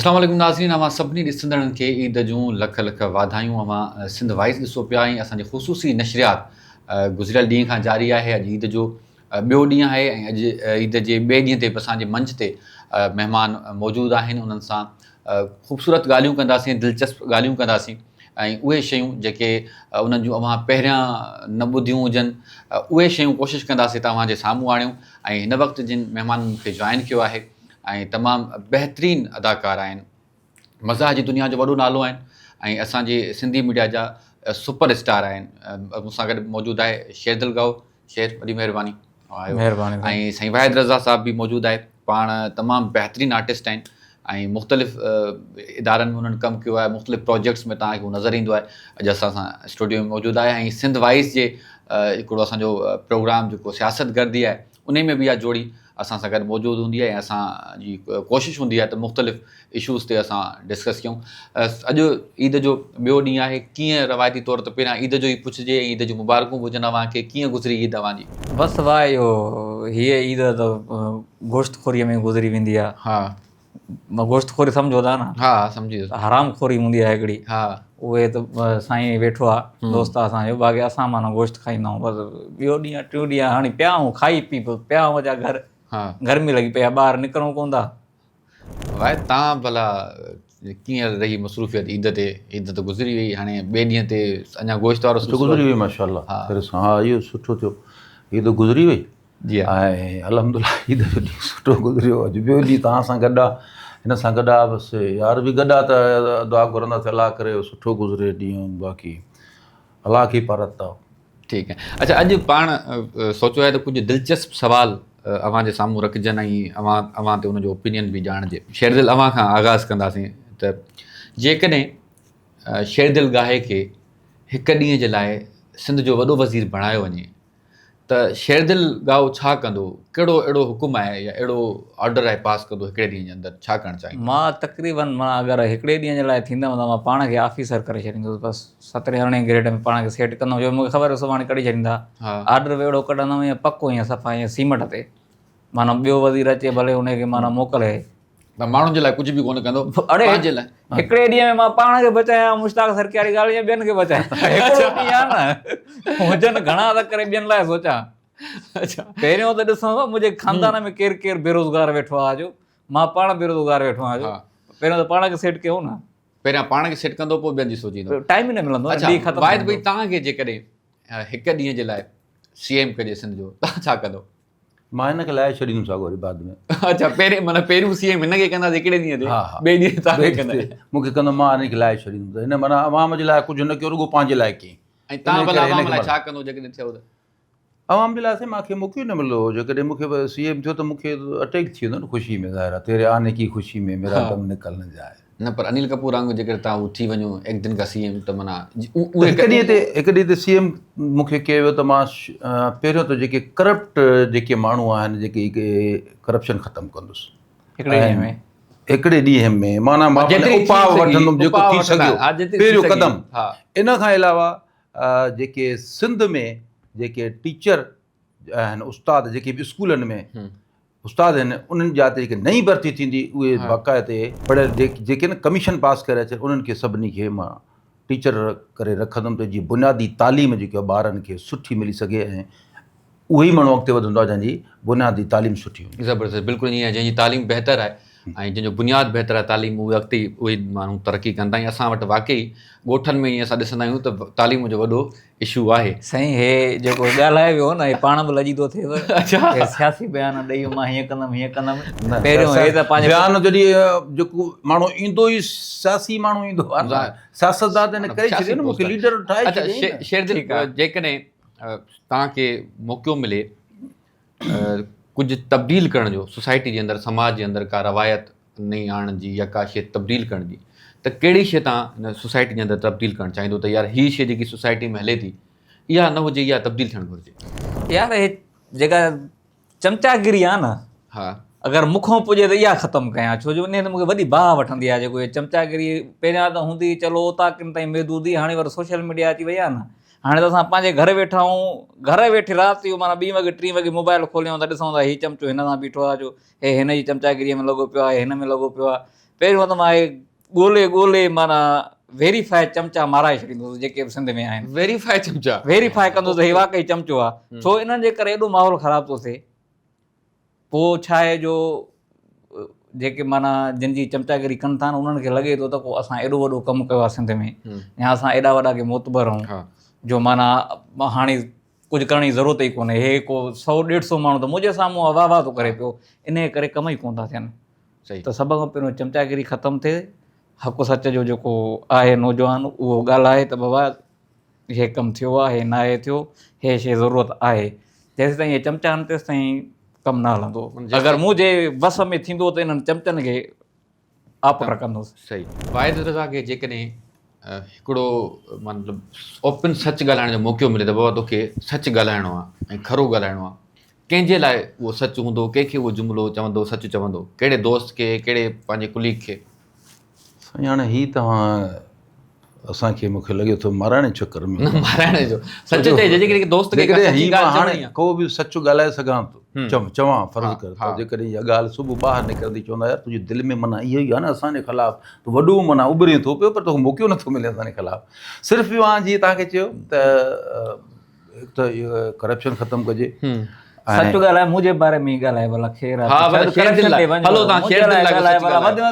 अस्सलाम वालेकुम नाज़रीन, अवां सभिनी ॾिसंदड़नि खे ईद जूं लख लख वाधायूं। अवां सिंध वाइस ॾिसो पिया ऐं असांजी ख़ुसूसी नशरियात गुज़िरियल ॾींहं खां जारी आहे। अॼु ईद जो ॿियो ॾींहुं आहे ऐं अॼु ईद जे ॿिए ॾींहं ते बि असांजे मंच ते महिमान मौजूदु आहिनि। उन्हनि सां ख़ूबसूरत ॻाल्हियूं कंदासीं, दिलचस्प ॻाल्हियूं कंदासीं ऐं उहे शयूं जेके उन्हनि जूं अवां पहिरियां न ॿुधियूं हुजनि, उहे शयूं कोशिशि कंदासीं तव्हांजे साम्हूं आणियूं। ऐं हिन वक़्तु जिन महिमाननि मूंखे जॉइन कयो आहे ऐं तमामु बहितरीनु अदाकार आहिनि, मज़ाह जी दुनिया जो वॾो नालो आहिनि ऐं असांजे सिंधी मीडिया जा सुपर स्टार आहिनि। मूंसां गॾु मौजूदु आहे शेरदिल गाओ। शेर, वॾी महिरबानी महिरबानी। ऐं साईं वाहिद रज़ा साहब बि मौजूदु आहे, पाण तमामु बहितरीनु आर्टिस्ट आहिनि ऐं मुख़्तलिफ़ इदारनि में उन्हनि कमु कयो आहे, मुख़्तलिफ़ प्रोजेक्ट्स में तव्हांखे उहो नज़र ईंदो आहे। अॼु असां सां स्टूडियो में मौजूदु आहे ऐं सिंध वाइस जे हिकिड़ो असांजो प्रोग्राम जेको सियासत गर्दी आहे, उन में बि इहा जोड़ी असां सां गॾु मौजूदु हूंदी आहे ऐं असांजी कोशिशि हूंदी आहे त मुख़्तलिफ़ इशूज़ ते असां डिस्कस कयूं। अॼु ईद जो ॿियो ॾींहुं आहे। कीअं रवायती तौर ते पहिरियां ईद जो ई पुछिजे, ईद जूं मुबारकूं हुजनि अव्हांखे। कीअं गुज़री ईद अव्हांजी? बसि भाउ, हीअ ईद त गोश्तखोरीअ में गुज़री वेंदी आहे। हा, गोश्तखोरी सम्झो था न? हा सम्झी वियुसि। हराम खोरी हूंदी आहे हिकिड़ी। हा, उहे त साईं वेठो आहे दोस्त असांजो, बाक़ी असां माना गोश्त खाईंदा आहियूं। बसि ॿियो ॾींहुं टियों ॾींहुं हाणे पिया आहियूं, खाई पी पिया आहियूं जा घर। हा, गर्मी लॻी पई आहे, ॿाहिरि निकिरूं कोन था। भाई तव्हां भला कीअं रही मसरूफ़ियत ईद ते? ईद त गुज़री वई, हाणे ॿिए ॾींहं ते अञा गोश्त वारो गुज़री वई माशाअल्लाह। हा, इहो सुठो थियो, ईद गुज़री वई जी। ऐं अल्हम्दुलिल्लाह ईद जो ॾींहुं सुठो गुज़रियो। अॼु ॿियो ॾींहुं तव्हां सां गॾु आहे, हिन सां गॾु आहे। बसि यार बि गॾु आहे त दुआ घुरंदासीं अलाह करे सुठो गुज़रे ॾींहुं, बाक़ी अलाह खे पारत अथव। ठीकु आहे। अच्छा, अॼु पाण सोचियो आहे त कुझु दिलचस्प सुवाल अव्हांजे साम्हूं रखजनि ऐं अव्हां ते उनजो ओपिनियन बि ॼाणिजे। शेरदिल, अव्हां खां आगाज़ कंदासीं त जेकॾहिं शेरदिल गाहे खे हिकु ॾींहं जे लाइ सिंध जो वॾो वज़ीर बणायो वञे त शेरदिल गाओ छा कंदो? कहिड़ो अहिड़ो हुकुम आहे या अहिड़ो ऑर्डर आहे पास कंदो हिकिड़े ॾींहं जे अंदरि? छा करणु चाहींदो? मां तक़रीबन अगरि हिकिड़े ॾींहं जे लाइ थींदमि त मां पाण खे ऑफिसर करे छॾींदुसि। बसि 17 अरिड़हें ग्रेड में पाण खे सेट कंदुमि, जो मूंखे ख़बर आहे सुभाणे कढी छॾींदा। ऑर्डर बि अहिड़ो कढंदुमि ईअं पको, ईअं सफ़ा, ईअं सीमेंट ते, माना ॿियो वज़ीर अचे भले उनखे माना मोकिले। माण्हुनि जे लाइ कुझु बि कोन कंदो? अड़े पंहिंजे लाइ हिकिड़े ॾींहं में मां पाण खे बचायां, मुश्ताक सरकी वारी ॻाल्हि, या ॿियनि खे बचायां? हिकिड़ो ॾींहुं आहे न, हुजनि घणा त करे ॿियनि लाइ सोचां। अच्छा, पहिरियों त ॾिसो मुंहिंजे ख़ानदान में केरु केरु बेरोज़गार वेठो आहे, जो मां पाण बेरोज़गार वेठो आहियां। पहिरियों त पाण खे सेट कयूं न, पहिरियां पाण खे सेट कंदो, पोइ ॿियनि जी सोचींदो, टाइम ई न मिलंदो। वाहिद भाई, तव्हांखे जेकॾहिं हिकु ॾींहं जे लाइ CM कजे सिंध जो, तव्हां छा कंदो? मां हिनखे लाइ छॾींदुमि वरी बाद में। अच्छा, पहिरियों CM हिनखे कंदा हिकिड़े ॾींहं ते, ॿिए ॾींहं तव्हांखे कंदा? मूंखे कंदो, मां हिनखे लाइ छॾींदुमि। हिन माना अवाम जे लाइ कुझु न कयो, रुॻो पंहिंजे लाइ कई। ऐं तव्हां भला अवाम लाइ छा कंदो जेकॾहिं थियो त? अवाम जे लाइ साईं मूंखे मौक़ो न मिलो। जेकॾहिं मूंखे CM थियो त मूंखे अटैक थी वेंदो न ख़ुशी में। ज़ाहिर आहे, तेरे आने की ख़ुशी में मेरा दम निकल न जाए। न, पर अनिल कपूर वांगुरु जेकॾहिं तव्हां उथी वञो एक दिन का CM, त माना हिकु ॾींहं ते CM मूंखे कयो वियो त मां पहिरियों त जेके करप्ट जेके माण्हू आहिनि, जेके करप्शन ख़तमु कंदुसि हिकिड़े ॾींहं में। माना मां उपाउ वठंदुमि जेको थी सघियो, पहिरियों क़दम। इन खां अलावा जेके सिंध में जेके टीचर आहिनि, उस्ताद जेके बि स्कूलनि में उस्ताद आहिनि, उन्हनि जा जेके नई भर्ती थींदी, उहे बाक़ाइदे पढ़ियल जेके न कमीशन पास करे अचनि, उन्हनि खे सभिनी खे मां टीचर करे रखंदुमि त जीअं बुनियादी तालीम जेकी आहे ॿारनि खे सुठी मिली सघे ऐं उहो ई माण्हू अॻिते वधंदो आहे जंहिंजी बुनियादी तालीम सुठी हूंदी। ज़बरदस्त, बिल्कुलु ईअं आहे। जंहिंजी तालीम बहितर आहे ऐं जंहिंजो बुनियादु बहितर आहे, तालीम, उहे अॻिते उहे माण्हू तरक़ी कंदा। ऐं असां वटि वाक़ई ॻोठनि में ईअं असां ॾिसंदा आहियूं त तालीम जो वॾो इशू आहे। साईं, हे जेको ॻाल्हाए वियो न, पाण बि लॼी थो थिए। सियासी बयान ॾेई मां हीअं कंदुमि, हीअं कंदुमि। पहिरियों हे त पंहिंजे बयान जॾहिं जेको माण्हू ईंदो ई सियासी माण्हू ईंदो आहे, सियासतदान करे छॾियो न, मूंखे लीडर ठाहे छॾियो। शेरदिल, जेकॾहिं तव्हांखे मौक़ो मिले कुझु तब्दील करण जो सोसाइटी जे अंदरि, समाज जे अंदरि, का रवायत नई आणण जी या का शइ तब्दील करण जी, त कहिड़ी शइ तव्हां हिन सोसाइटी जे अंदरि तब्दील करणु चाहींदो? त यार हीअ शइ जेकी सोसाइटी में हले थी, इहा न हुजे, इहा तब्दील थियणु घुरिजे। यार हे जेका चमचागिरी आहे न, अगरि मूंखां पुॼे त इहा ख़तमु कयां, छो जो इन मूंखे वॾी बाह वठंदी आहे। जेको इहे चमचागिरी पहिरियां त हूंदी, चलो ओताकिन ताईं महदूदी, हाणे वरी सोशल मीडिया अची वई आहे न। हाणे त असां पंहिंजे घर वेठा आहियूं, घर वेठे राति जो माना 2 वॻे 3 वॻे मोबाइल खोलियूं त ॾिसूं था हीअ चमचो हिन सां बीठो आहे, जो हे हिन जी चमचागिरीअ में लॻो पियो आहे, हिन में लॻो पियो आहे। पहिरियों त मां ॻोल्हे माना वेरीफाई चमचा माराए छॾींदुसि जेके बि सिंध में आहिनि, वेरीफाई चमचा वेरीफाई कंदुसि हे वाकई चमचो आहे। छो इन्हनि जे करे एॾो माहौल ख़राब थो थिए। पोइ छा आहे जो जेके माना जिन जी चमचागिरी कनि था न उन्हनि खे लॻे थो त को असां एॾो वॾो कमु कयो आहे सिंध में, या असां एॾा वॾा के मोतबर आहियूं जो माना हाणे कुझु करण जी ज़रूरत ई कोन्हे। हे को 100-150 माण्हू त मुंहिंजे साम्हूं वाह वाह थो करे पियो, इन करे कम ई कोन था थियनि। सही। त सभ खां पहिरियों चमचागिरी ख़तमु थिए, हक़ सच जो जेको आहे नौजवान उहो ॻाल्हाए त बाबा हे कमु थियो आहे, हे न आहे थियो, हे शइ ज़रूरत आहे। जेसि ताईं हे चमचा आहिनि तेसि ताईं कमु न हलंदो। अगरि मुंहिंजे बस में थींदो त इन्हनि चमचनि खे आप रखंदुसि। सही। वाहिद रज़ा खे जेकॾहिं हिकिड़ो मतिलबु ओपन सच ॻाल्हाइण जो मौक़ो मिले त बाबा तोखे सच ॻाल्हाइणो आहे ऐं खरो ॻाल्हाइणो आहे, कंहिंजे लाइ उहो सच हूंदो, कंहिंखे उहो जुमिलो चवंदो, सच चवंदो, कहिड़े दोस्त खे, कहिड़े पंहिंजे कुलीग खे? साईं हाणे हीअ तव्हां असांखे मूंखे लॻे थो माराइण जे चकर में न माराइण जो सच चइजे। जेकॾहिं दोस्त खे हाणे को बि सच ॻाल्हाए सघां थो चवां फर्ज़ु कर त जेकॾहिं इहा ॻाल्हि सुबुह ॿाहिरि निकिरंदी चवंदा यार तुंहिंजे दिलि में माना इहो ई आहे न असांजे ख़िलाफ़ु, तूं वॾो माना उभरे थो पियो पर तोखे मौक़ो नथो मिले असांजे ख़िलाफ़ु। सिर्फ़ु इहो आहे जीअं तव्हांखे चयो त हिकु त इहो करप्शन ख़तमु कजे। सच ॻाल्हाए मुंहिंजे बारे में ई ॻाल्हाए भला, ख़ैर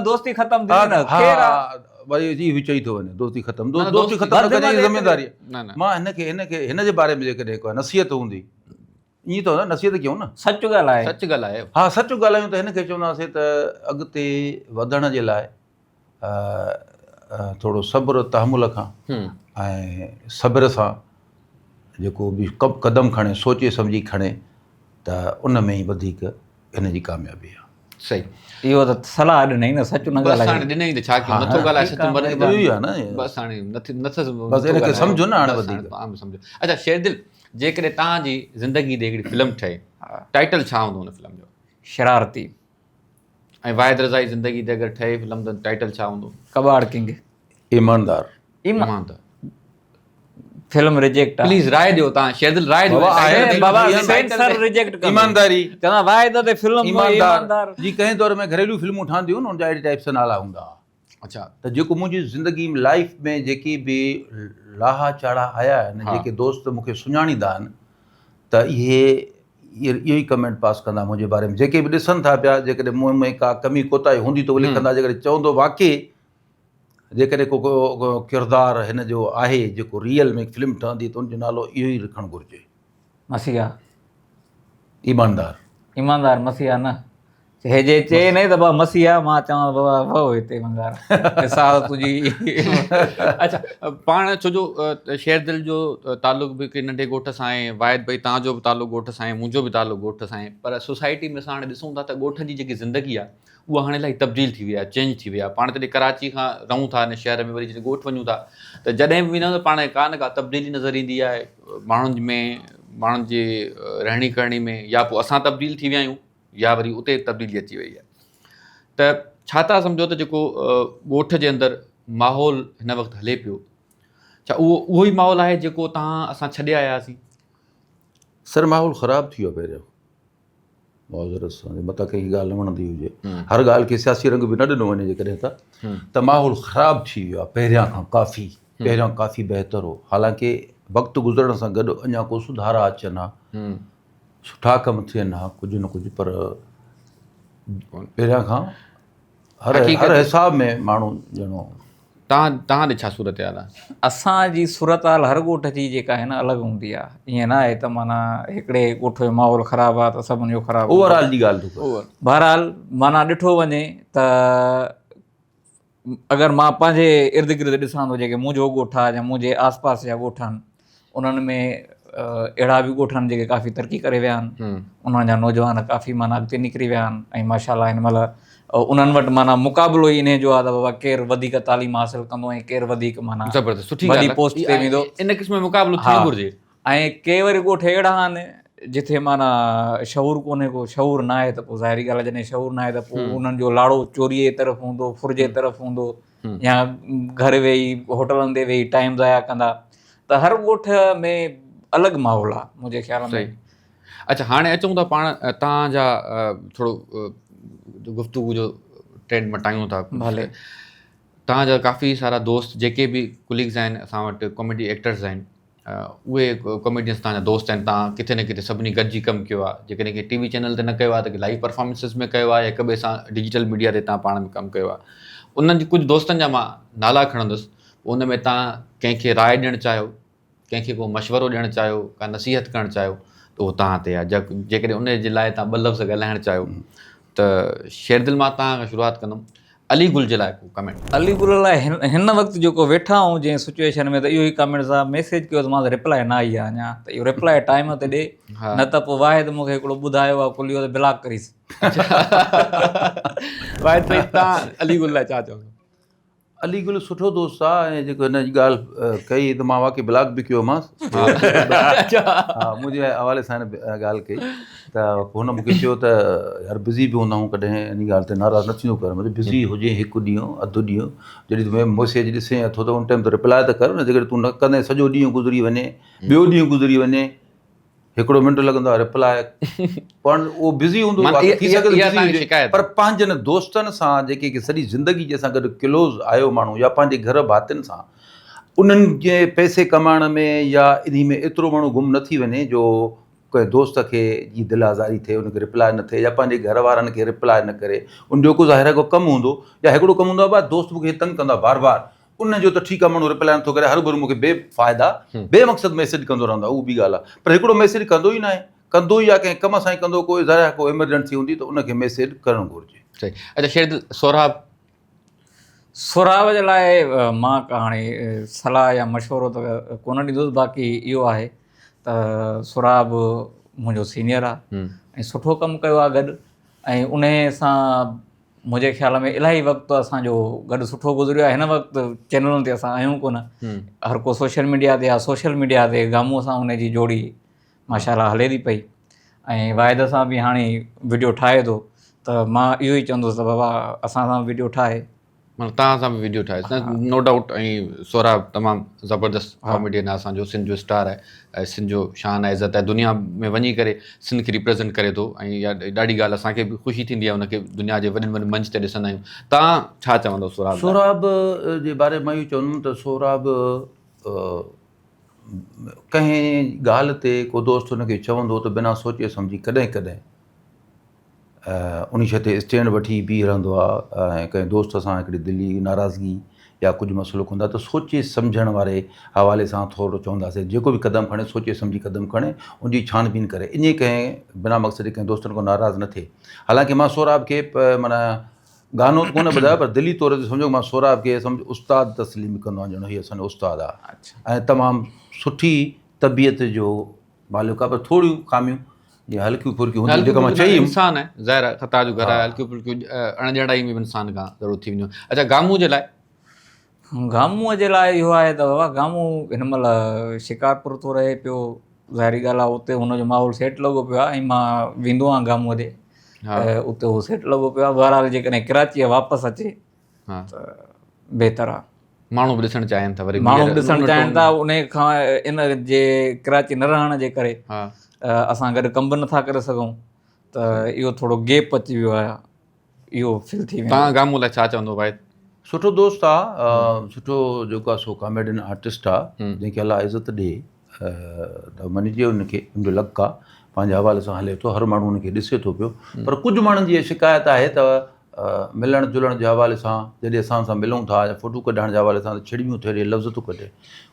दोस्ती ख़तमु थी न, वरी इहो चई थो वञे दोस्ती ख़तमु, दोस्ती ख़तमु करण जी ज़िमेदारी मां हिन जे बारे में जेकॾहिं को नसीहत हूंदी ईअं त न नसीहत कयूं न, सच ॻाल्हाए। हा सच ॻाल्हायूं त हिनखे चवंदासीं त अॻिते वधण जे लाइ थोरो सब्र तहमुल खां ऐं सब्र सां जेको बि क़दम खणे सोचे सम्झी खणे त उन में ई वधीक हिन जी कामयाबी आहे। सही। इहो त सलाह ॾिनई न, सच न ॻाल्हाए ॾिनई त छा कयूं, नथो ॻाल्हाए सच मरे इहो ई आहे न, बसि हाणे नथो बसि हिनखे सम्झो न हाणे वधीक सम्झो। अच्छा शेरदिल, जेकॾहिं तव्हांजी ज़िंदगी ते हिकिड़ी फिल्म ठहे, टाइटल छा हूंदो हुन फिल्म जो? शरारती। ऐं वाहिद रज़ा जी ज़िंदगी ते अगरि ठहे फिल्म त टाइटल छा हूंदो? कबाड़ किंग। ईमानदार। ईमानदार। फिल्म रिजेक्ट आहे। प्लीज राय ॾियो तव्हां शेरदिल, राय ॾियो बाबा सेंसर रिजेक्ट कंदो। ईमानदारी चवंदा वाहिद ते फिल्म ईमानदार जी कंहिं दौर में घरेलू फिल्मूं ठहंदियूं न उनजा अहिड़े टाइप सां नाला हूंदा। अच्छा। त जेको मुंहिंजी ज़िंदगी में लाइफ में जेकी बि लाहा चाढ़ा आया आहिनि, जेके दोस्त मूंखे सुञाणींदा आहिनि त इहो ई कमेंट पास कंदा मुंहिंजे बारे में, जेके बि ॾिसनि था पिया जेकॾहिं मूं में का कमी कोताही हूंदी त उहो लिखंदा, जेकॾहिं चवंदो वाक़ई जेकॾहिं को किरदारु हिन जो आहे जेको रियल में फिल्म ठहंदी त उनजो नालो इहो ई लिखणु घुरिजे, मसीहा। ईमानदार मसीहा न हे जे चए न त बाबा मसीहा, मां चवां बाबा वहो हिते मंगार तुंहिंजी। अच्छा पाण छो जो शेरदिल जो तालुक बि हिकु नंढे ॻोठ सां आहे, वाहिद भाई तव्हांजो बि तालुक ॻोठ सां आहे, मुंहिंजो बि तालुक ॻोठ सां आहे, पर सोसाइटी में असां हाणे ॾिसूं था त ॻोठ जी जेकी ज़िंदगी आहे उहा हाणे इलाही तब्दील थी वई आहे, चेंज थी वई आहे। पाण तॾहिं कराची खां रहूं था हिन शहर में, वरी जॾहिं ॻोठ वञूं था त जॾहिं बि वेंदा पाण का न का तब्दीली नज़र ईंदी आहे माण्हुनि में, माण्हुनि जे रहणी करणी में, या पोइ असां तब्दील थी विया आहियूं या वरी उते तब्दीली अची वई आहे। त छा था सम्झो त जेको ॻोठ जे अंदरि माहौल हिन वक़्तु हले पियो, छा उहो ई माहौल आहे जेको असां छॾे आया हुआसीं? सर माहौल ख़राबु थी वियो आहे पहिरियों, मौज़रत सां मथां कंहिंखे ॻाल्हि न वणंदी हुजे, हर ॻाल्हि खे सियासी रंग बि न ॾिनो वञे जेकॾहिं त माहौल ख़राबु थी वियो आहे पहिरियां खां पहिरियां काफ़ी बहितर हो। हालांकि वक़्तु गुज़रण सां गॾु अञा को सुधारा अचनि हा, सुठा कम थियनि हा कुझु न कुझु, पर पहिरियां खां हर हिसाब में माण्हू ॼणो। तव्हां ॾे छा सूरत हाल आहे? असांजी सूरत हाल हर ॻोठ जी जेका आहे न अलॻि हूंदी आहे, ईअं न आहे त माना हिकिड़े ॻोठ जो माहौल ख़राबु आहे त सभिनि जो ख़राबु। ओवरऑल जी ॻाल्हि थो बहरहाल माना ॾिठो वञे त अगरि मां पंहिंजे इर्द गिर्द ॾिसां थो जेके मुंहिंजो ॻोठ आहे या मुंहिंजे आस पास जा ॻोठ आहिनि, उन्हनि में अहिड़ा बि ॻोठ आहिनि जेके काफ़ी तरक़ी करे विया आहिनि, उन्हनि जा नौजवान काफ़ी माना अॻिते निकिरी विया आहिनि, ऐं माशाअल्लाह हिन महिल उन्हनि वटि माना मुक़ाबिलो ई इन जो आहे त बाबा केरु वधीक तालीम हासिलु कंदो ऐं केरु वधीक माना ज़बरदस्त सुठी वॾी पोस्ट ते वेंदो, इन क़िस्म जो मुक़ाबिलो थियणु घुरिजे। ऐं के वरी ॻोठ अहिड़ा आहिनि जिथे माना शऊर कोन्हे, को शऊर न आहे त पोइ ज़ाहिरी ॻाल्हि आहे जॾहिं शऊर न आहे त पोइ उन्हनि जो लाड़ो चोरीअ जे तरफ़ हूंदो, फुर जे तरफ़ हूंदो, या घर वेही होटलनि ते वेही टाइम ज़ाया कंदा। त हर ॻोठ में अलॻि माहौल आहे मुंहिंजे ख़्याल में। अच्छा हाणे अचूं था पाण तव्हांजा थोरो गुफ़्तगू जो ट्रेंड मटायूं था। भले तव्हांजा काफ़ी सारा दोस्त जेके बि कुलीग्स आहिनि असां वटि कॉमेडी एक्टर्स आहिनि, उहे कॉमेडियंस तव्हांजा दोस्त आहिनि, तव्हां किथे न किथे सभिनी गॾिजी कमु कयो आहे, जेकॾहिं की टीवी चैनल ते न कयो आहे त लाइव परफॉर्मेंसिस में कयो आहे या हिक ॿिए सां डिजिटल मीडिया ते तव्हां पाण में कमु कयो आहे। उन्हनि जी कुझु दोस्तनि जा मां नाला खणंदुसि, उन में तव्हां कंहिंखे राय ॾियणु चाहियो, कंहिंखे को मशवरो ॾियणु चाहियो, का नसीहत करणु चाहियो त उहो तव्हां ते आहे। जेकॾहिं उन जे लाइ तव्हां 2 लफ़्ज़ ॻाल्हाइणु चाहियो त शेरदिल मां तव्हां खां शुरूआति कंदुमि। अली गुल जे लाइ को कमेंट। अली गुल लाइ हिन वक़्तु जेको वेठा आहियूं जंहिं सिचुएशन में, त इहो ई कमेंट सां मैसेज कयो त मां रिप्लाई न आई आहे अञा, त इहो रिप्लाई टाइम ते ॾे, न त पोइ वाहिद मूंखे हिकिड़ो ॿुधायो आहे कुलियो त ब्लॉक करीसि। वाहिद भाई तव्हां अली गुल लाइ छा चवंदो? अली गुल सुठो दोस्त आहे, ऐं जेको हिन जी ॻाल्हि कई त मां वाक़ई ब्लॉक बि कयोमांसि। हा, मुंहिंजे हवाले सां हिन ॻाल्हि कई त हुन मूंखे चयो त यार बिज़ी बि हूंदा आहियूं, कॾहिं इन ॻाल्हि ते नाराज़ न थींदो कर। मुंहिंजो बिज़ी हुजे 1 ॾींहुं अधु ॾींहुं, जॾहिं तूं मैसेज ॾिसे अथो त उन टाइम त रिप्लाई त कर न। जेकॾहिं तूं न कंदे सॼो ॾींहुं गुज़री वञे, ॿियो ॾींहुं गुज़री वञे, 1 मिंट लॻंदो आहे रिप्लाई, पर उहो बिज़ी हूंदो आहे। पर पंहिंजनि दोस्तनि सां जेके सॼी ज़िंदगी जे सां गॾु क्लोज़ आयो माण्हू, या पंहिंजे घर भातियुनि सां, उन्हनि जे पैसे कमाइण में या इन में एतिरो माण्हू गुम न थी वञे जो कंहिं दोस्त खे जी दिलि आज़ारी थिए, उनखे रिप्लाई न थिए, या पंहिंजे घर वारनि खे रिप्लाई न करे। उनजो को ज़ाहिर को कमु हूंदो, या हिकिड़ो कमु हूंदो आहे भाई दोस्त मूंखे तंग कंदो आहे बार बार, उनजो त ठीकु आहे, माण्हू रिप्लाई नथो करे, हर भरू मूंखे बेफ़ाइदा बेमक़सद मैसेज कंदो रहंदो आहे, उहा बि ॻाल्हि आहे। पर हिकिड़ो मैसेज कंदो ई न आहे, कंदो ई आहे कंहिं कम सां ई कंदो, कोई ज़ाहिर को एमरजेंसी हूंदी त उनखे मैसेज करणु घुरिजे। सही। अच्छा शेरदिल, सोराब जे लाइ मां हाणे सलाह या मशवरो त कोन ॾींदुसि, बाक़ी इहो आहे त सोराब मुंहिंजो सीनियर आहे ऐं सुठो कमु कयो आहे गॾु, ऐं उन सां मुंहिंजे ख़्याल में इलाही वक़्तु असांजो गॾु सुठो गुज़रियो आहे। हिन वक़्तु चैनलुनि ते असां आहियूं कोन, हर को सोशल मीडिया ते आहे, सोशल मीडिया ते गामूअ सां हुनजी जोड़ी माशाल्लाह हले थी पई, ऐं वाहिद सां बि हाणे वीडियो ठाहे थो, त मां इहो ई चवंदुसि त बाबा असां सां वीडियो ठाहे, माना तव्हां सां बि वीडियो ठाहे, नो डाउट। ऐं सोराब तमामु ज़बरदस्त कॉमेडियन आहे, असांजो सिंध जो स्टार आहे, ऐं सिंध जो शान आहे, इज़त आहे, दुनिया में वञी करे सिंध खे रिप्रेज़ेंट करे थो, ऐं इहा ॾाढी ॻाल्हि असांखे बि ख़ुशी थींदी आहे उनखे दुनिया जे वॾनि वॾनि मंच ते ॾिसंदा आहियूं। तव्हां छा चवंदव सोराब? सोराब जे बारे में इहो चवंदुमि त सोराब कंहिं ॻाल्हि ते को दोस्त हुनखे चवंदो त बिना सोचे सम्झी कॾहिं कॾहिं उन शइ ते स्टैंड वठी बीह रहंदो आहे, ऐं कंहिं दोस्त सां हिकिड़ी दिली नाराज़गी या कुझु मसइलो हूंदा त सोचे सम्झण वारे हवाले सां थोरो चवंदासीं, जेको बि क़दमु खणे सोचे सम्झी क़दमु खणे, उनजी छानबीन करे, इन कंहिं बिना मक़सद कंहिं दोस्तनि खां नाराज़ न थिए। हालांकि मां सोराब खे माना गानो त कोन ॿुधायो, पर दिली तौर ते सम्झो मां सोराब खे सम्झो उस्ताद तस्लीम कंदो आहियां, ॼणो हीअ असांजो उस्ताद आहे, ऐं तमामु सुठी तबियत जो मालिक आहे। पर थोरियूं खामियूं जीअं हल्कियूं फुल्कियूं हूंदियूं, जेका मां चई इंसानु आहे, ज़ाहिर आहे ख़ता जो घर आहे, हल्कियूं फुल्कियूं अणॼणाई में बि इंसान खां ज़रूरु थी वञो। अच्छा गामू जे लाइ? गामूअ जे लाइ इहो आहे त बाबा गामू हिन महिल शिकारपुर थो रहे पियो, ज़ाहिरी ॻाल्हि आहे उते हुनजो माहौल सेट लॻो पियो आहे, ऐं मां वेंदो आहियां गामूअ ते, उते उहो सेट लॻो पियो आहे। बहरहाल जेकॾहिं कराचीअ वापसि अचे त बहितर आहे। माण्हू बि ॾिसणु चाहिनि था, वरी माण्हू ॾिसणु चाहिनि था, उन खां इन जे कराची न रहण जे करे असां गॾु कमु बि नथा करे सघूं, त इहो थोरो गैप अची वियो आहे, इहो फील थी वियो। तव्हां गामू लाइ छा चवंदो भाई? सुठो दोस्त आहे, सुठो जेको आहे सो कॉमेडियन आर्टिस्ट आहे, जंहिंखे अलाह इज़त ॾिए, त मञिजे उनखे, उनजो लक आहे, पंहिंजे हवाले सां हले थो, हर माण्हू उनखे ॾिसे थो पियो। पर कुझु माण्हुनि जी इहा शिकायत आहे त मिलण जुलण जे हवाले सां जॾहिं असां सां मिलूं था या फ़ोटू कढाइण जे हवाले सां त छिड़ियूं थिए, लफ़्ज़ थो कढे,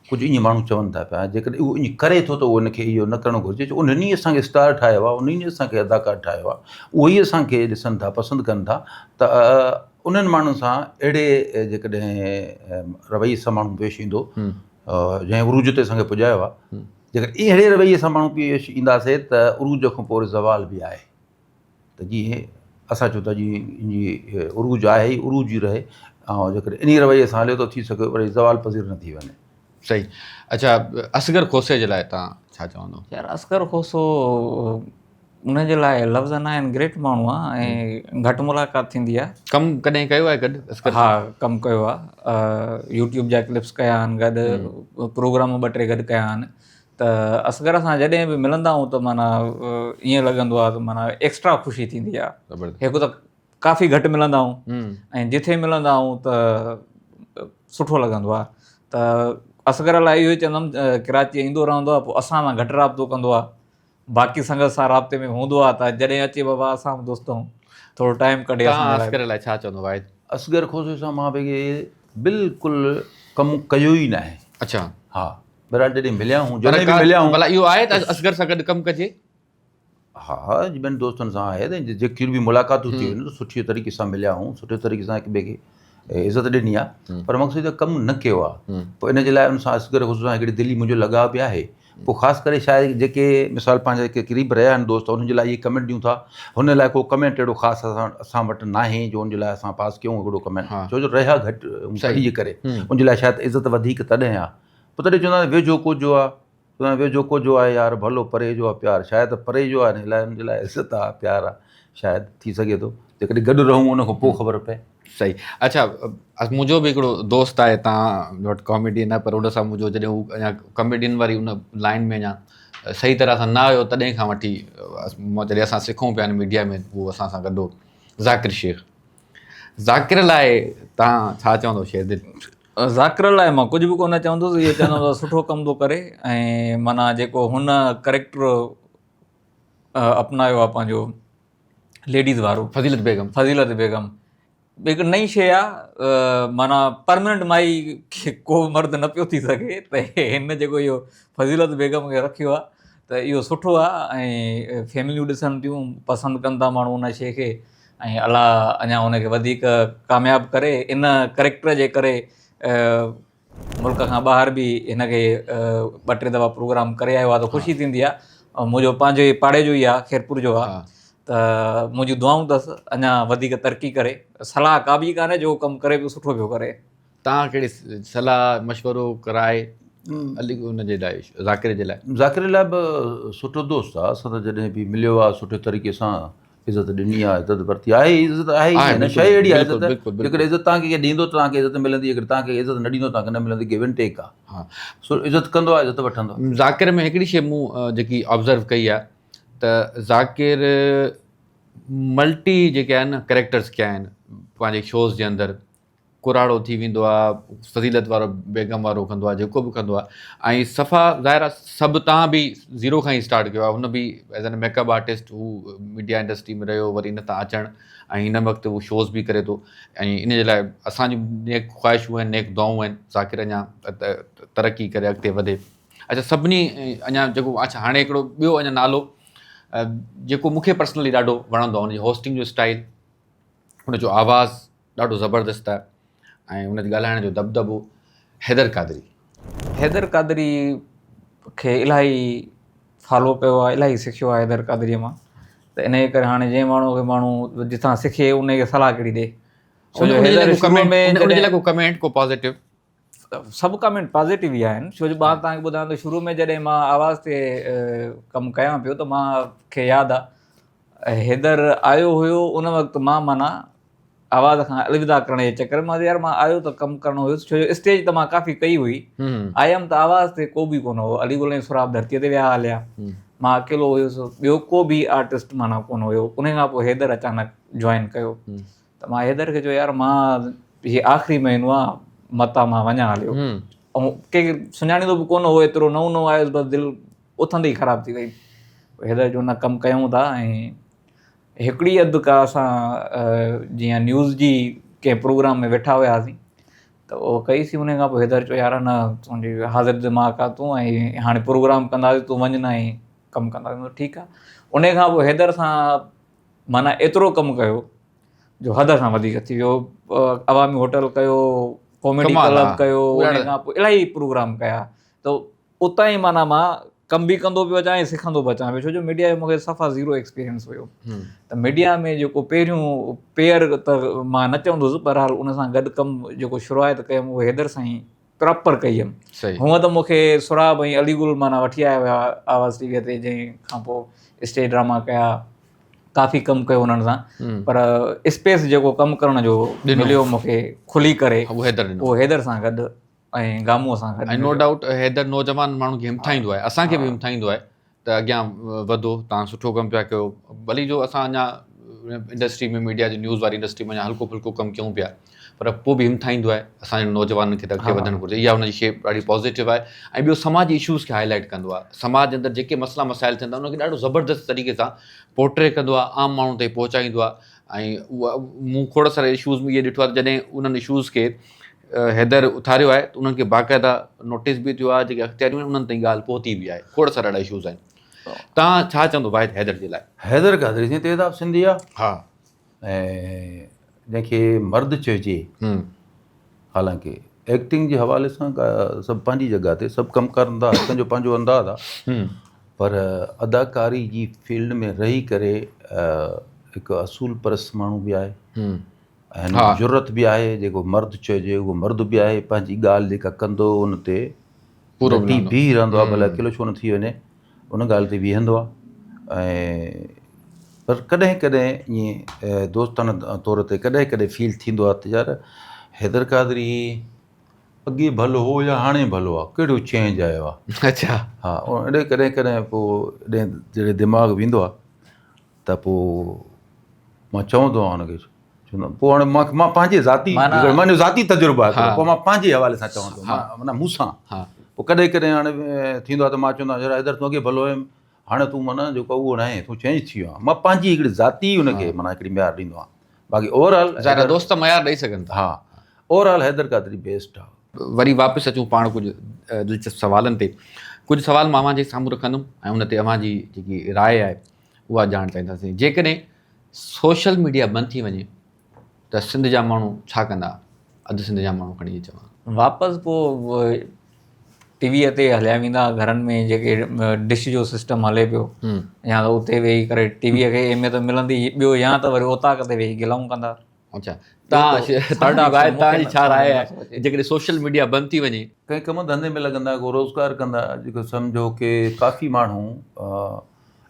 कुझु ईअं माण्हू चवनि था पिया। जेकॾहिं उहो ईअं करे थो त उनखे इहो न करणु घुरिजे, छो उन्हनि ई असांखे स्टार ठाहियो आहे, उन्हनि ई असांखे अदाकार ठाहियो आहे, उहो ई असांखे ॾिसनि था, पसंदि कनि था, त उन्हनि माण्हुनि सां अहिड़े जेकॾहिं रवैये सां माण्हू पेश ईंदो जंहिं उरूज ते असांखे पुॼायो आहे, जेकॾहिं अहिड़े रवैये सां माण्हू पेश ईंदासीं त उरूज खां पोइ ज़वाल बि आहे, त जीअं असां चऊं था जी उरूज आहे ई उरूज ई रहे, ऐं जेकॾहिं इन रवैये सां हले थो थी सघे वरी ज़वाल पज़ीर न थी वञे। सही। अच्छा असगर खोसे जे लाइ तव्हां छा चवंदो? यार असगर खोसो उनजे लाइ लफ़्ज़ न आहिनि, ग्रेट माण्हू आहे ऐं घटि मुलाक़ात थींदी आहे। कमु कॾहिं कयो आहे गॾु असगर? हा कमु कयो आहे, यूट्यूब जा क्लिप्स कया आहिनि गॾु, प्रोग्राम 2-3 गॾु कया आहिनि, त असगर सां जॾहिं बि मिलंदा आहियूं त माना ईअं लॻंदो आहे त माना एक्स्ट्रा ख़ुशी थींदी आहे। हिकु त काफ़ी घटि मिलंदा आहियूं ऐं जिथे मिलंदा आहियूं त सुठो लॻंदो आहे। त असगर लाइ इहो ई चवंदुमि कराची ईंदो रहंदो आहे, पोइ असां सां घटि राब्तो कंदो आहे, बाक़ी संगत सां राब्ते में हूंदो आहे, त जॾहिं अचे बाबा असां बि दोस्त आहियूं, थोरो टाइम कढे असगर लाइ छा चवंदो वाहिद? असगर ख़ुशि सां मां भई बिल्कुलु कमु कयो ई न आहे। अच्छा, हा, बराबरि जॾहिं मिलिया हूं, जॾहिं बि मिलिया हूं, भला इहो आहे त असगर सां गॾु कमु कजे? हा, ॿियनि दोस्तनि सां आहे त जेकी बि मुलाक़ातूं थी वञनि त सुठे तरीक़े सां मिलिया हूं, सुठे तरीक़े सां हिक ॿिए खे इज़त ॾिनी आहे, पर मक़सदु कमु न कयो आहे। पोइ इन जे लाइ उन सां असगर ख़ुशि सां हिकिड़ी दिली मुंहिंजो लॻाव बि आहे। पोइ ख़ासि करे शायदि जेके मिसाल पंहिंजा जेके क़रीब रहिया आहिनि दोस्त, उन्हनि जे लाइ इहे कमेंट ॾियूं था, हुन लाइ को कमेंट अहिड़ो ख़ासि असां वटि न आहे जो उनजे लाइ असां पास कयूं हिकिड़ो कमेंट, छो जो रहिया घटि तॾहिं जे करे उनजे लाइ शायदि इज़त वधीक तॾहिं आहे। पोइ तॾहिं चवंदा वेझो कुझु आहे, चवंदा वेझो कुझु आहे यार, भलो परे जो आहे प्यारु, शायदि परे जो आहे, हिन लाइ उनजे लाइ इज़त आहे, प्यारु आहे, शायदि थी सघे थो जेकॾहिं गॾु रहूं उन खां पोइ ख़बर पए। सही। अच्छा, मुंहिंजो बि हिकिड़ो दोस्त आहे तव्हां वटि कॉमेडियन आहे, पर उन सां मुंहिंजो जॾहिं हू अञा कॉमेडियन वारी उन लाइन में अञा सही तरह सां न आयो, तॾहिं खां वठी जॾहिं असां सिखूं पिया मीडिया में, उहो असां सां गॾु ज़ाकिर शेख। ज़ाकिर लाइ तव्हां छा चवंदो शेरदिल? ज़ाकिर लाइ मां कुझु बि कोन चवंदुसि, इहो चवंदो सुठो कमु थो करे, ऐं माना जेको हुन करेक्टर अपनायो आहे पंहिंजो लेडीज़ वारो, फज़ीलत बेगम हिकु नई शइ आहे, माना परमानेंट माई खे को मर्द न पियो थी सघे, त हिन जेको इहो फज़ीलत बेगम खे रखियो आहे त इहो सुठो आहे। ऐं फैमिलियूं ॾिसनि थियूं, पसंदि कनि था माण्हू उन शइ खे, ऐं अलाह अञा हुनखे वधीक कामयाबु करे। इन करेक्टर जे करे मुल्क खां ॿाहिरि बि हिनखे 2-3 दफ़ा प्रोग्राम करे आयो आहे, त ख़ुशी थींदी आहे। मुंहिंजो पंहिंजे पाड़े जो ई आहे, खैरपुर जो आहे, त मुंहिंजियूं दुआऊं अथसि अञा वधीक तरक़ी करे। सलाह का बि कान्हे, जो कमु करे पियो सुठो पियो करे। तव्हां कहिड़ी सलाह मशवरो कराए हुनजे लाइ, ज़ाकिर जे लाइ? ज़ाकिर लाइ बि सुठो दोस्त आहे, असां त जॾहिं बि मिलियो आहे सुठे तरीक़े सां इज़त ॾिनी आहे, इज़त वरिती आहे, इज़त आहे ई न, शइ अहिड़ी आहे जेकॾहिं इज़त तव्हांखे ॾींदो तव्हांखे इज़त मिलंदी, अगरि तव्हांखे इज़त न ॾींदो तव्हांखे न मिलंदी, गिव एंड टेक आहे। हा, सो इज़त कंदो आहे, इज़त वठंदो। ज़ाकिर में हिकिड़ी शइ मूं जेकी ऑब्ज़र्व कई आहे, त ज़ाकिर मल्टी जेके आहिनि न कैरेक्टर्स कया आहिनि पंहिंजे शोज़ जे अंदरि, कुराड़ो थी वेंदो आहे, फज़ीलत वारो बेगम वारो कंदो आहे, जेको बि कंदो आहे, ऐं सफ़ा ज़ाहिर आहे सभु तव्हां बि ज़ीरो खां ई स्टार्ट कयो आहे। हुन बि एज़ एन मेकअप आर्टिस्ट हू मीडिया इंडस्ट्री में रहियो, वरी इन तां अचणु, ऐं हिन वक़्तु उहो शोज़ बि करे थो, ऐं इन जे लाइ असांजी नेक ख़्वाहिशूं आहिनि, नेक दुआऊं आहिनि ज़ाकिर अञा तरक़ी करे अॻिते वधे। अच्छा, सभिनी अञा जेको, अच्छा हाणे हिकिड़ो ॿियो अञा नालो जेको मूंखे पर्सनली ॾाढो वणंदो आहे, हुनजी होस्टिंग जो स्टाइल, हुनजो आवाज़ु ॾाढो ज़बरदस्त आहे, ऐं हुनजे ॻाल्हाइण जो दबदबो, हैदर क़ादरी खे इलाही फॉलो कयो आहे, इलाही सिखियो आहे हैदर क़ादरीअ मां, त इन जे करे हाणे जंहिं माण्हू खे माण्हू जिथां सिखे उनखे सलाह कहिड़ी ॾे। छो जो हैदर को कमेंट को पॉज़िटिव, सभु कमेंट पॉज़िटिव ई आहिनि। छो जो मां तव्हांखे ॿुधायां त शुरू में जॾहिं मां आवाज़ ते कमु कयां पियो, त मूंखे यादि आहे हैदर आयो हुयो, उन वक़्तु मां माना आवाज़ खां अलविदा करण जे चकर में यार मां आयो त कमु करिणो हुयुसि, छो जो स्टेज त मां काफ़ी कई हुई, आयमि त आवाज़ ते को बि कोन हो, अली गुल ऐं सुराब धरतीअ ते विया हलिया, मां अकेलो हुयुसि, ॿियो को बि आर्टिस्ट माना कोन हुयो। उन खां पोइ हैदर अचानक जॉइन कयो, त मां हैदर खे चयो यार मां हीअ आख़िरी महीनो आहे, मतां मां वञा हलियो, ऐं कंहिंखे सुञाणींदो बि कोन हो, एतिरो नओं आयुसि, बसि दिलि उथंदे ई ख़राबु थी वई। हैदर जो न कमु कयूं था, ऐं हिकिड़ी अधु का असां जीअं न्यूज़ जी कंहिं प्रोग्राम में वेठा हुयासीं, त उहो कईसीं, उन खां पोइ हैदर चयो यार न तुंहिंजी हाज़िर दिमाग़ आहे तूं, ऐं हाणे प्रोग्राम कंदासीं तूं वञ न, ऐं कमु कंदासीं, ठीकु आहे। उन खां पोइ हैदर सां माना एतिरो कमु कयो जो हद खां वधीक थी वियो, अवामी होटल कयो, कॉमेडी क्लब कयो, उन खां पोइ इलाही प्रोग्राम कया, त उतां ई माना मां कमु बि कंदो पियो अचां ऐं सिखंदो बि अचां पियो, छो जो मीडिया जो मूंखे सफ़ा ज़ीरो एक्सपीरियंस हुयो। त मीडिया में जेको पहिरियों पेयर त मां न चवंदुसि, बहरहाल उन सां गॾु कमु जेको शुरूआति कयमि उहो हैदर सां ई प्रॉपर कई हुयमि। हूअं त मूंखे सुराब ऐं अली गुल माना वठी आया हुया आवाज़ टीवीअ ते, जंहिं खां पोइ स्टेज ड्रामा कया, काफ़ी कमु कयो हुननि सां, पर स्पेस जेको कमु करण जो मिलियो मूंखे खुली करे, उहो हैदर सां गॾु ऐं गामूअ सां गॾु। ऐं नो डाउट हैदर नौजवान माण्हू खे हिमथाईंदो आहे, असांखे बि हिमथाईंदो आहे त अॻियां वधो, तव्हां सुठो कमु पिया कयो, भली जो असां अञा इंडस्ट्री में मीडिया जी न्यूज़ वारी इंडस्ट्री में हल्को फुल्को कमु कयूं पिया, पर पोइ बि हिमथाईंदो आहे असांजे नौजवाननि खे त अॻिते वधणु घुरिजे। इहा हुनजी शेप ॾाढी पॉज़िटिव आहे। ऐं ॿियो समाज इशूज़ खे हाईलाइट कंदो आहे, समाज जे अंदरि जेके मसइला मसाइल थियनि था उनखे ॾाढो ज़बरदस्त तरीक़े सां पोर्ट्रे कंदो आहे, आम माण्हू ताईं पहुचाईंदो आहे। ऐं उहा मूं खोड़ सारा इशूज़ में इहे ॾिठो आहे त जॾहिं उन्हनि इशूज़ खे हैदर उथारियो आहे त उन्हनि खे बाक़ाइदा नोटिस बि थियो आहे, जेके अख़्तियारियूं आहिनि उन्हनि ताईं ॻाल्हि पहुती बि आहे। खोड़ सारा ॾाढा इशूज़ आहिनि। तव्हां छा चवंदो वाहिद हैदर जे लाइ? हैदर क़ादरी जीअं तेज़ाब सिंधी आहे, हा, ऐं जंहिंखे मर्द चइजे, हालांकि एक्टिंग जे हवाले सां सभु पंहिंजी जॻह ते सभु कमु कनि था, हिकु पंहिंजो अंदाज़ आहे, पर अदाकारी जी फील्ड में रही करे हिकु असूल परस्त माण्हू बि आहे ऐं ज़रूरत बि आहे। जेको मर्द चइजे उहो मर्द बि आहे, पंहिंजी ॻाल्हि जेका कंदो उन ते पूरो बीह रहंदो आहे, भला अकेलो छो न थी वञे, उन ॻाल्हि ते बीहंदो आहे। ऐं पर कॾहिं कॾहिं ईअं दोस्ताना तौर ते कॾहिं कॾहिं फील थींदो आहे त यार हैदर क़ादरी अॻे भलो हो या हाणे भलो आहे, कहिड़ो चेंज आयो आहे। अच्छा, हा, एॾे कॾहिं कॾहिं पोइ एॾे जॾहिं दिमाग़ु वेंदो आहे त पोइ मां चवंदो आहियां हुनखे, चवंदो पोइ हाणे मां पंहिंजे मुंहिंजो ज़ाती तजुर्बो आहे, पोइ मां पंहिंजे हवाले सां चवंदो माना मूंसां। पोइ कॾहिं कॾहिं हाणे थींदो आहे त मां चवंदो आहियां यार हैदर तूं अॻे भलो हुयमि, हाणे तूं माना जेको उहो न आहे, तूं चेंज थी वियो आहे। मां पंहिंजी हिकिड़ी ज़ाती हुनखे माना हिकिड़ी म्यार ॾींदो आहियां। बाक़ी ओवरऑल दोस्त मयार ॾेई सघनि था। हा, ओवरऑल हैदर क़ादरी बेस्ट आहे। वरी वापसि अचूं पाण कुझु दिलचस्प सवालनि ते। कुझु सवाल मां अव्हां जे साम्हूं रखंदुमि ऐं उन ते अव्हां जी जेकी राय आहे उहा ॼाणणु चाहींदासीं। जेकॾहिं सोशल मीडिया बंदि थी वञे त सिंध जा माण्हू छा कंदा? अधु सिंध जा माण्हू खणी चवां वापसि पोइ टीवीअ ते हलिया वेंदा, घरनि में जेके डिश जो सिस्टम हले पियो, या त उते वेही करे टीवीअ खे अहमियत मिलंदी, ॿियो या त वरी ओताक ते वेही गिलाऊं कंदा। अच्छा, तव्हांजी छा राय आहे जेकॾहिं सोशल मीडिया बंदि थी वञे? कंहिं कम धंधे में लॻंदा, को रोज़गार कंदा। जेको सम्झो की काफ़ी माण्हू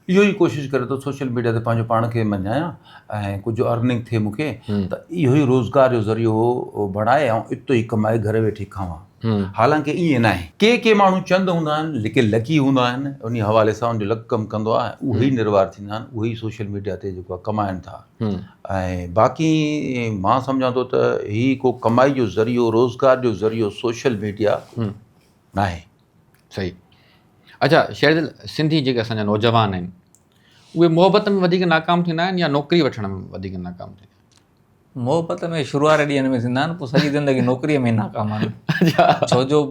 इहो ई कोशिशि करे थो सोशल मीडिया ते पंहिंजो पाण खे मञायां ऐं कुझु अर्निंग थिए मूंखे, त इहो ई रोज़गार जो ज़रियो बणाए ऐं इतो ई कमाए घरु वेठे खावां। हालांकि ईअं न आहे। के माण्हू चंद हूंदा आहिनि, जेके लकी हूंदा आहिनि, उन हवाले सां उनजो लक कमु कंदो आहे, उहे ई निर्वार थींदा आहिनि, उहे ई सोशल मीडिया ते जेको आहे कमाइनि था। ऐं बाक़ी मां सम्झां थो त हीउ को कमाई जो ज़रियो, रोज़गार जो ज़रियो सोशल मीडिया न आहे। सही। अच्छा शेरदिल, सिंधी जेके असांजा नौजवान आहिनि उहे मोहबत में वधीक नाकाम थींदा आहिनि या नौकिरी वठण में वधीक नाकाम थींदा आहिनि? मोहबत में शुरूआती ॾींहंनि में थींदा आहिनि, पोइ सॼी ज़िंदगी नौकिरीअ में नाकाम आहिनि। छो जो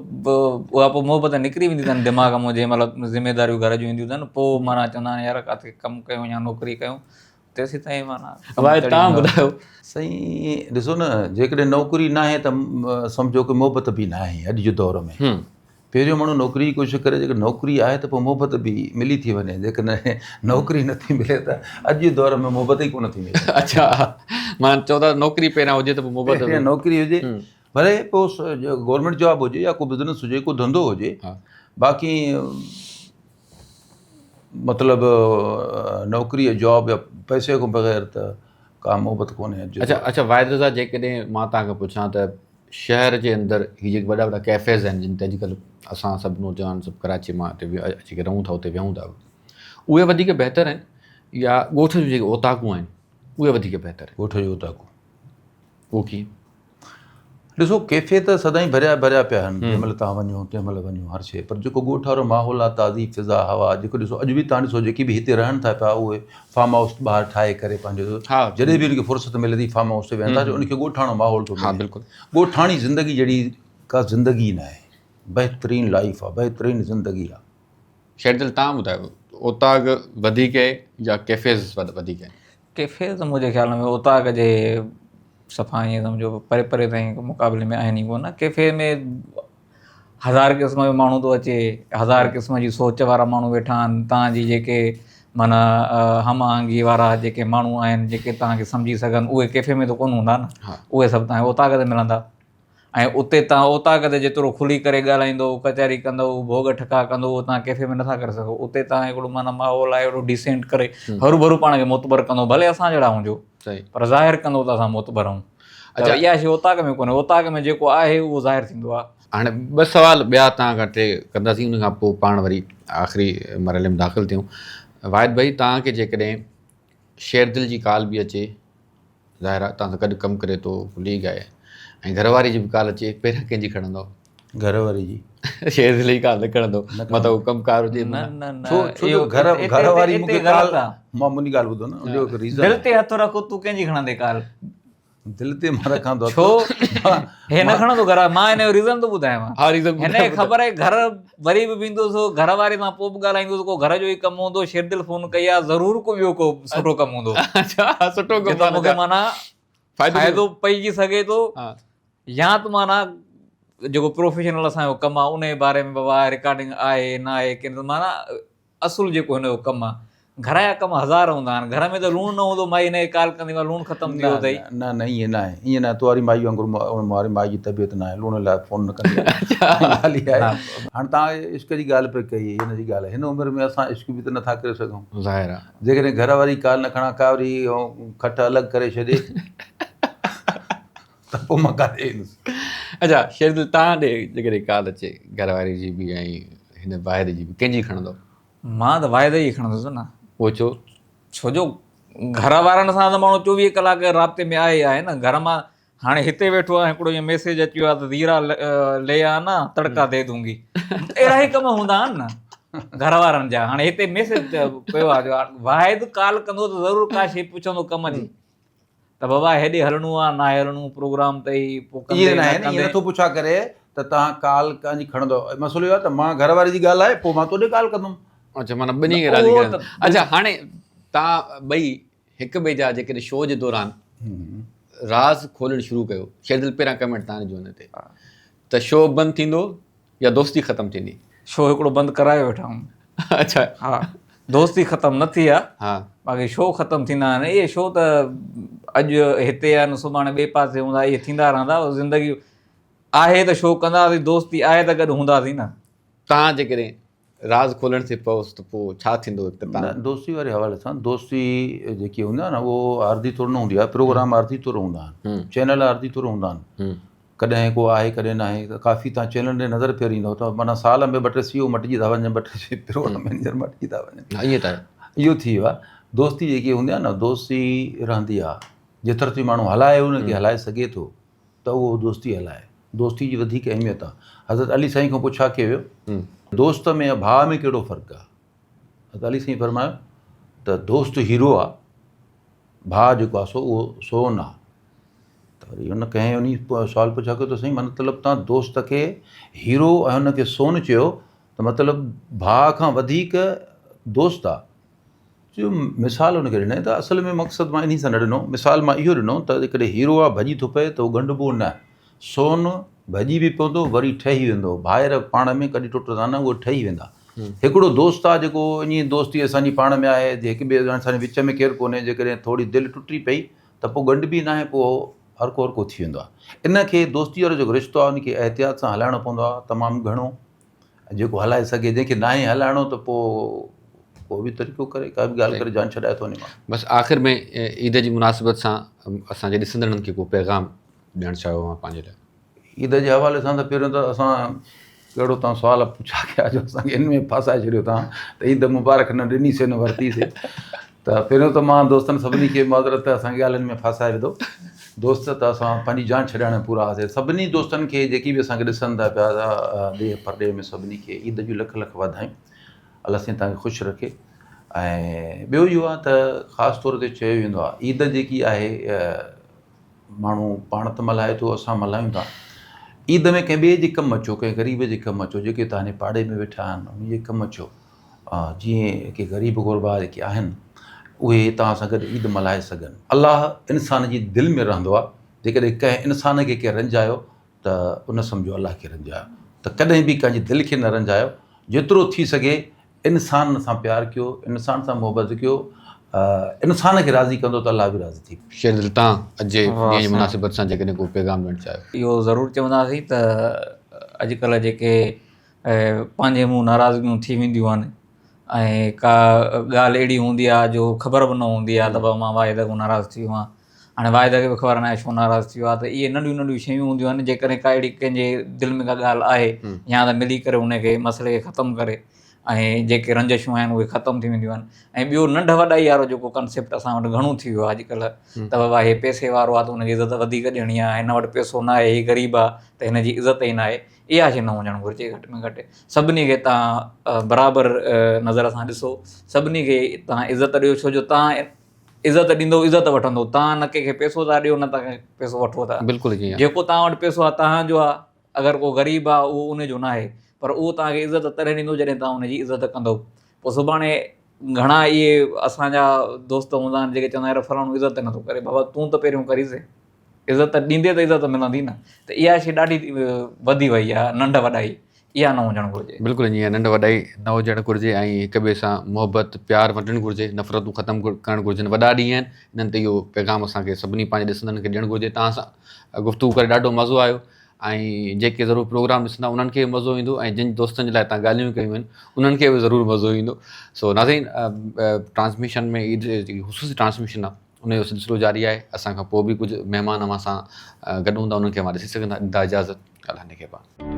उहा पोइ मोहबत निकिरी वेंदी अथनि दिमाग़ मां, जंहिं महिल ज़िमेदारियूं घर जूं ईंदियूं अथनि, पोइ माना चवंदा आहिनि यार किथे कमु कयूं या नौकिरी कयूं, तेसीं ताईं माना। तव्हां ॿुधायो साईं, ॾिसो न, जेकॾहिं नौकिरी न आहे त सम्झो की मोहबत बि न आहे। अॼु जे दौर में पहिरियों माण्हू नौकिरी जी कोशिशि करे, जेकर नौकिरी आहे त पोइ मोहबत बि मिली थी वञे। जेकॾहिं नौकिरी नथी मिले त अॼु जे दौर में मोहबत ई कोन थी मिले। अच्छा, मां चओ था नौकिरी पहिरियां हुजे त पोइ मोहबत, नौकिरी हुजे भले पोइ गवर्नमेंट जॉब हुजे या को बिज़नेस हुजे, को धंधो हुजे, बाक़ी मतिलबु नौकिरी जॉब या पैसे खां बग़ैर त का मोहबत कोन्हे। अच्छा वाहिद रज़ा, जेकॾहिं मां तव्हांखे पुछां त शहर जे अंदरि हीअ जेके वॾा वॾा कैफ़ेज़ आहिनि जिन ते अॼुकल्ह असां सभु नौजवान सभु कराची मां हिते अची करे रहूं था, उते विहूं था, उहे वधीक बहितर आहिनि या ॻोठ जूं जेके ओताकूं आहिनि उहे वधीक बहितर आहिनि? ॻोठ जो ओताकूं। उहो कीअं? ॾिसो, कैफ़े त सदाईं भरिया पिया आहिनि, जंहिं महिल तव्हां वञो तंहिं महिल वञो हर शइ, पर जेको ॻोठ वारो माहौल आहे, ताज़ी फिज़ा हवा, जेको ॾिसो अॼु बि तव्हां ॾिसो जेकी बि हिते रहनि था पिया, उहे फार्म हाउस ॿाहिरि ठाहे करे पंहिंजो, जॾहिं बि उनखे फ़ुर्सत मिले थी फार्म हाउस ते वेहनि था, उनखे ॻोठाणो माहौल थो मिले। बिल्कुलु ॻोठाणी ज़िंदगी जहिड़ी का ज़िंदगी न आहे, बहितरीनु लाइफ आहे, बहितरीनु ज़िंदगी आहे। शेरदिल, तव्हां ॿुधायो, ओताक वधीक आहे या कैफ़ेज़ वधीक आहिनि? कैफ़ेज़ मुंहिंजे ख़्याल में ओताक जे सफ़ा ईअं सम्झो परे परे ताईं मुक़ाबले में आहिनि ई कोन। कैफ़े में हज़ार क़िस्म जो माण्हू थो अचे, हज़ार क़िस्म जी सोच वारा माण्हू वेठा आहिनि। तव्हांजी जेके माना हम आहंगी वारा जेके माण्हू आहिनि, जेके तव्हांखे सम्झी सघनि, उहे कैफ़े में त कोन हूंदा न। उहे सभु तव्हांखे ओताक ते मिलंदा। ऐं उते तव्हां ओताक ते जेतिरो खुली करे ॻाल्हाईंदो, कचहरी कंदो, भोग ठका कंदो, उहो तव्हां कैफ़े में नथा करे सघो। उते तव्हां हिकिड़ो माना माहौल आहे, अहिड़ो डिसेंट करे हरू भरू पाण खे मोतबर कंदो, भले असां जहिड़ा हुजो, पर ज़ाहिर कंदो त असां मोतबर आहियूं। अच्छा, इहा शइ ओताक में कोन्हे। ओताक में जेको आहे उहो ज़ाहिर थींदो आहे। हाणे ॿ सवाल ॿिया तव्हां खां टे कंदासीं, उन खां पोइ पाण वरी आख़िरी मरहले में दाख़िल थियूं। वाहिद भाई, तव्हांखे जेकॾहिं शेरदिल जी कॉल बि अचे, ज़ाहिर आहे तव्हां सां गॾु कमु करे थो, लीग आहे, ऐं घरवारी जी बि कॉल अचे, पहिरियां कंहिंजी खणंदव? घरवारी जी। शेरदिल जी कॉल न खणंदो, मतिलबु कमकार हुजे? छो घरवारी मूंखे कॉल, मां मुंहिंजी ॻाल्हि ॿुधो न, उनजो हिकु रीज़न दिलि ते हथु रखो, तूं कंहिंजी खणंदे कॉल? दिलि ते मां रखां थो। छो हे न खणंदो घर? मां हिन जो रीज़न थो ॿुधायांव। हा, रीज़न हिन खे ख़बर आहे घर वरी बि वेंदुसि, घर वारे सां पोइ बि ॻाल्हाईंदुसि, को घर जो ई कमु हूंदो, शेरदिल फ़ोन कई आहे, ज़रूरु को ॿियो को सुठो कमु हूंदो। अच्छा, सुठो कमु मूंखे माना फ़ाइदो पइजी सघे थो, या त माना जेको प्रोफेशनल असांजो कमु आहे उन जे बारे में बाबा रिकॉर्डिंग आहे न आहे, की माना असुलु जेको हिन जो कमु आहे। घर जा कम 1000 हूंदा आहिनि, घर में त लूणु न हूंदो, माई हिन खे कॉल कंदी, लूणु ख़तमु थी वियो अथई। न न, ईअं न आहे, ईअं न, तुंहिंजी माई वांगुरु वारी माई जी तबियत न आहे, लूण लाइ फ़ोन न कंदी आहे। हाणे तव्हां इश्क जी ॻाल्हि पे कई, हिन जी ॻाल्हि आहे, हिन उमिरि में असां इश्क बि त नथा करे सघूं, ज़ाहिर आहे। जेकॾहिं घर वारी कॉल न खणां, का वरी खट अलॻि करे छॾे त पोइ मां काॾे ईंदुसि। अच्छा शेरदिल, तव्हां ॾे जेकॾहिं कॉल अचे घरवारी जी बि ऐं हिन वाहिद जी बि, कंहिंजी खणंदव? मां त वाहिद जी खणंदुसि न। पोइ छो जो घर वारनि सां त माण्हू 24 कलाक राब्ते में आहे ई आहे न। घर मां हाणे हिते वेठो आहे, हिकिड़ो ईअं मैसेज अची वियो आहे त धीरा ले आ न तड़का दे दूंगी, अहिड़ा ई कम हूंदा आहिनि न घर वारनि जा। हाणे हिते मैसेज पियो आहे, वाहिद कॉल कंदो त ज़रूरु का शइ पुछंदो कम जी, त बाबा हेॾे हलणो आहे, न हलणो, प्रोग्राम अथई, पोइ ईअं न आहे न, ईअं नथो पुछा करे त तव्हां कॉल कंहिंजी खणंदव। मसइलो इहो आहे त मां घरवारी जी ॻाल्हि आहे, पोइ मां तोॾे कॉल कंदुमि। अच्छा, माना ॿिन्ही खे राज़ी करणु। अच्छा, हाणे तव्हां ॿई हिक ॿिए जा जेकॾहिं शो जे दौरान राज़ खोलणु शुरू कयो, शेरदिल पहिरियां कमेंट तव्हां ॾिजो हिन ते, त शो बंदि थींदो या दोस्ती ख़तमु थींदी? शो हिकिड़ो बंदि कराए वेठा आहियूं। अच्छा, हा, दोस्ती ख़तमु न थी आहे, हा, बाक़ी शो ख़तमु थींदा आहिनि। इहे शो त अॼु हिते आहिनि, सुभाणे ॿिए पासे हूंदा, इहे थींदा रहंदा। ज़िंदगी आहे त शो कंदासीं, दोस्ती आहे त गॾु हूंदासीं न। तव्हां जेकॾहिं राज़ खोलण ते पहुस त पोइ छा थींदो? न, दोस्ती वारे हवाले सां दोस्ती जेकी हूंदी आहे न, उहो आरती तौरु न हूंदी आहे। प्रोग्राम आरती तौरु हूंदा आहिनि, चैनल आरती तौरु हूंदा आहिनि। कॾहिं को आहे, कॾहिं न आहे। त काफ़ी तव्हां चैनल ते नज़र फेरींदव त माना साल में 2-3 CEO मटिजी था वञनि, 2-3 प्रोग्राम मैनेजर मटिजी था वञनि। ईअं त इहो थी वियो आहे। दोस्ती जेकी हूंदी आहे न, दोस्ती रहंदी आहे। जेतिरो थी माण्हू हलाए, उनखे हलाए सघे थो त उहो दोस्ती हलाए। दोस्ती जी वधीक अहमियत आहे। हज़रत अली साईं खां पुछा कयो वियो, दोस्त में या भाउ में कहिड़ो फ़र्क़ु आहे? हज़रत अली साईं फरमायो त दोस्त हीरो आहे, भाउ जेको आहे सो उहो सोन आहे। त वरी हुन कंहिं उन सुवाल पुछा कयो त साईं, मतिलबु तव्हां दोस्त खे हीरो ऐं हुनखे सोन चयो त मतिलबु भाउ खां वधीक दोस्त आहे? जो मिसाल हुनखे ॾिनई त असल में मक़सदु मां इन सां न ॾिनो, मिसाल मां इहो ॾिनो त हिकिड़े हीरो आहे, भॼी थो पए त उहो ॻंढिबो न, सोन भॼी बि पवंदो, वरी ठही वेंदो। भाइर पाण में कॾहिं टुटंदा न, उहो ठही वेंदा। हिकिड़ो दोस्त आहे जेको ईअं दोस्ती असांजी पाण में आहे, हिक ॿिए असांजे विच में केरु कोन्हे, जेकॾहिं थोरी दिलि टुटी पई त पोइ ॻंढिबी न आहे, पोइ हरको हरको थी वेंदो आहे। इन खे दोस्ती वारो जेको रिश्तो आहे उनखे एहतियात सां हलाइणो पवंदो आहे तमामु घणो। जेको हलाए सघे, जंहिंखे न आहे हलाइणो त पोइ बि तरीक़ो करे, का बि ॻाल्हि करे जान छॾाए थो वञे। बसि आख़िर में ईद जी मुनासिबत सां असांजे ॾिसंदड़नि खे को पैगाम ॾियणु चाहियो मां पंहिंजे लाइ? ईद जे हवाले सां त पहिरियों त असां कहिड़ो तव्हां सुवाल पुछा कया जो असांखे इन में फासाए छॾियो तव्हां त ईद मुबारक न ॾिनीसीं न वरितीसीं। त पहिरियों त मां दोस्तनि सभिनी खे माज़रत असांखे ॻाल्हियुनि में फासाए विधो। दोस्त त असां पंहिंजी जान छॾाइण पूरा हुआसीं। सभिनी दोस्तनि खे जेकी बि असांखे ॾिसनि था पिया, ॾे परॾे में सभिनी खे ईद जूं लख लख वाधायूं। अलाह साईं तव्हांखे ख़ुशि रखे। ऐं ॿियो इहो आहे त ख़ासि तौर ते चयो वेंदो आहे, ईद जेकी आहे माण्हू पाण त मल्हाए थो, असां मल्हायूं था। ईद में कंहिं ॿिए जे कमु अचो, कंहिं ग़रीब जे कमु अचो, जेके तव्हांजे पाड़े में वेठा आहिनि उन जे कमु अचो। जीअं की ग़रीब गुरबा जेके आहिनि उहे तव्हां सां गॾु ईद मल्हाए सघनि। अलाह इंसान जी दिलि में रहंदो आहे। जेकॾहिं कंहिं इंसान खे कंहिं रंजायो त उन सम्झो अलाह खे रंजायो। त कॾहिं बि कंहिंजी दिलि खे न रंजायो। जेतिरो थी सघे इंसान सां प्यारु कयो, इंसान सां मुहबत कयो। इंसान खे राज़ी कंदो त अलाह बि राज़ी थी। शेरदिल, तव्हां अॼु जे ॾींहं जी मुनासिबत सां जेकॾहिं को पैगाम ॾियणु चाहियो? इहो ज़रूरु चवंदासीं त अॼुकल्ह जेके पंहिंजे मुंहुं नाराज़गियूं थी वेंदियूं आहिनि ऐं का ॻाल्हि अहिड़ी हूंदी आहे जो ख़बर बि न हूंदी आहे त मां वाहिद खां नाराज़ थी वियो आहियां। हाणे वाहिद खे बि ख़बर न आहे छो नाराज़ थी वियो आहे। त इहे नंढियूं नंढियूं शयूं हूंदियूं आहिनि, जेकॾहिं का अहिड़ी कंहिंजे दिलि में का ॻाल्हि आहे या त मिली करे उनखे मसइले खे ख़तमु करे ऐं जेके रंजशूं आहिनि उहे ख़तमु थी वेंदियूं आहिनि। ऐं ॿियो नंढ वॾाई वारो जेको कंसेप्ट असां वटि घणो थी वियो आहे अॼुकल्ह, त बाबा हे पैसे वारो आहे त हुनजी इज़त वधीक ॾियणी आहे, हिन वटि पैसो न आहे, ही ग़रीब आहे त हिन जी इज़त ई न आहे। इहा शइ न हुजणु घुरिजे घटि में घटि। सभिनी खे तव्हां बराबरि नज़र सां ॾिसो, सभिनी खे तव्हां इज़त ॾियो, छो जो तव्हां इज़त ॾींदो इज़त वठंदो, तव्हां न कंहिंखे पैसो था ॾियो न तव्हां पैसो वठो था। बिल्कुलु ईअं जेको तव्हां वटि पैसो आहे तव्हांजो आहे, अगरि को ग़रीब आहे उहो उनजो न आहे, पर उहो तव्हांखे इज़त तॾहिं ॾींदो जॾहिं तव्हां हुनजी इज़त कंदव। पोइ सुभाणे घणा इहे असांजा दोस्त हूंदा आहिनि जेके चवंदा आहिनि फलाणो इज़त नथो करे, बाबा तूं त पहिरियों करीसि, इज़त ॾींदे त इज़त मिलंदी न। त इहा शइ ॾाढी वधी वई आहे, नंढ वॾाई इहा न हुजणु घुरिजे। बिल्कुलु ईअं नंढ वॾाई न हुजणु घुरिजे ऐं हिक ॿिए सां मुहबत प्यार वठणु घुरिजे, नफ़रतूं ख़तमु करणु घुरिजनि। वॾा ॾींहं आहिनि, इन्हनि ते इहो पैगाम असांखे सभिनी पंहिंजे ॾिसंदड़नि खे ॾियणु घुरिजे। तव्हां सां गुफ़्तगू करे ॾाढो मज़ो आयो ऐं जेके ज़रूरु प्रोग्राम ॾिसंदा उन्हनि खे मज़ो ईंदो ऐं जिन दोस्तनि जे लाइ तव्हां ॻाल्हियूं कयूं आहिनि उन्हनि खे बि ज़रूरु मज़ो ईंदो। सो नाज़रीन, ट्रांसमिशन में ईद जेकी ख़ुशूसी ट्रांसमिशन आहे उनजो सिलसिलो जारी आहे। असांखां पोइ बि कुझु महिमान असां गॾु हूंदा, उन्हनि खे मां ॾिसी सघंदा। ॾींदा इजाज़त, ॻाल्हाइण खे पाण।